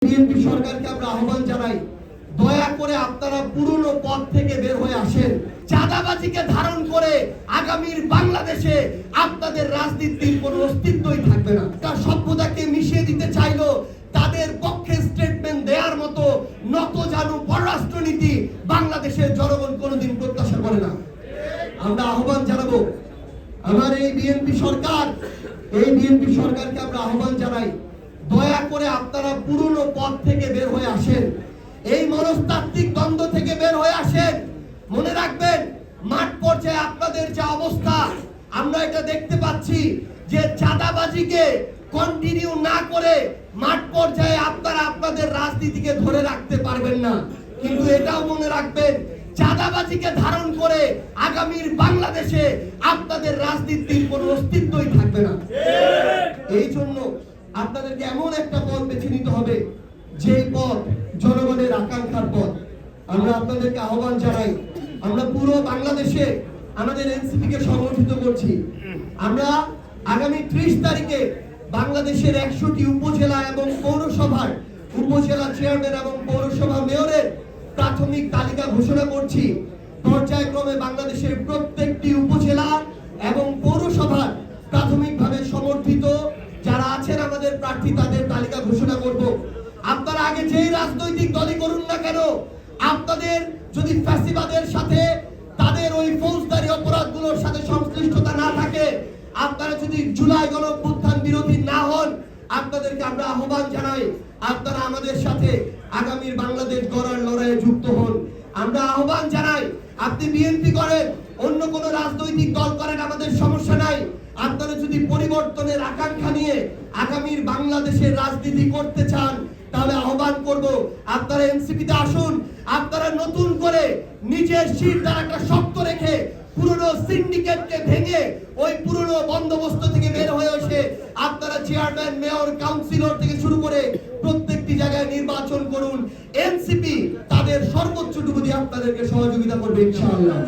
BNP সরকারকে আমরা আহ্বান জানাই, দয়া করে আপনারা পুরনো পথ থেকে বের হয়ে আসেন। চাঁদাবাজিকে ধারণ করে আগামীর বাংলাদেশে আপনাদের রাজনীতির কোনো অস্তিত্বই থাকবে না। তার সভ্যতাকে মিশিয়ে দিতে চাইলো, তাদের পক্ষে স্টেটমেন্ট দেওয়ার মতো নতজানু পররাষ্ট্রনীতি বাংলাদেশের জনগণ কোনোদিন প্রত্যাশা করে না। আমরা আহ্বান জানাবো আমার এই বিএনপি সরকারকে আমরা আহ্বান জানাই, দয়া করে আপনারা পুরনো পথ থেকে বের হয়ে আসেন, এই মনস্তাত্ত্বিক দ্বন্দ্ব থেকে বের হয়ে আসেন। মনে রাখবেন, মাঠ পর্যায়ে আপনাদের যে অবস্থা আমরা এটা দেখতে পাচ্ছি যে চাঁদাবাজিকে কন্টিনিউ না করে মাঠ পর্যায়ে আপনারা আপনাদের রাজনীতিকে ধরে রাখতে পারবেন না। কিন্তু এটাও মনে রাখবেন, চাঁদাবাজিকে ধারণ করে আগামীর বাংলাদেশে আপনাদের রাজনীতির কোনো অস্তিত্বই থাকবে না। এই জন্য আপনাদেরকে এমন একটা পথ বেছে নিতে হবে, যে পথ জনগণের আকাঙ্ক্ষার পথ। আমরা আপনাদেরকে আহ্বান জানাই, আমরা পুরো বাংলাদেশে আমাদের এনসিপি কে সংগঠিত করছি। আমরা আগামী 30 তারিখে বাংলাদেশের 100টি উপজেলা এবং পৌরসভার উপজেলা চেয়ারম্যান এবং পৌরসভা মেয়রের প্রাথমিক তালিকা ঘোষণা করছি। পর্যায়ক্রমে বাংলাদেশের প্রত্যেকটি উপজেলা এবং পৌরসভার প্রাথমিকভাবে সমর্থিত যারা আছেন আমাদের প্রার্থী, তাদের তালিকা ঘোষণা করব। আপনারা আগে যেই রাজনৈতিক দলই করুন না কেন, আপনাদের যদি ফ্যাসিবাদের সাথে তাদের ওই ফৌজদারি অপরাধগুলোর সাথে সংশ্লিষ্টতা না থাকে, আপনারা যদি জুলাই গণঅভ্যুত্থান বিরোধী না হন, আপনাদেরকে আমরা আহ্বান জানাই আপনারা আমাদের সাথে আগামীর বাংলাদেশ গড়ার লড়াইয়ে যুক্ত হন। আমরা আহ্বান জানাই, আপনি বিএনপি করেন, অন্য কোন রাজনৈতিক দল করেন, আমাদের সমস্যা নাই। আপনারা যদি পরিবর্তনের আকাঙ্ক্ষা নিয়ে আগামীর বাংলাদেশের রাজনীতি করতে চান, তাহলে আহ্বান করব আপনারা এনসিপিতে আসুন। আপনারা নতুন করে নিজের শির দ্বারাটা শক্ত রেখে পুরনো সিন্ডিকেটকে ভেঙে ওই পুরনো বন্দোবস্ত থেকে বের হয়ে এসে আপনারা চেয়ারম্যান, মেয়র, কাউন্সিলর থেকে শুরু করে প্রত্যেকটি জায়গায় নির্বাচন করুন। এনসিপি তাদের সর্বোচ্চটুকু দিয়ে আপনাদেরকে সহযোগিতা করবে ইনশাআল্লাহ।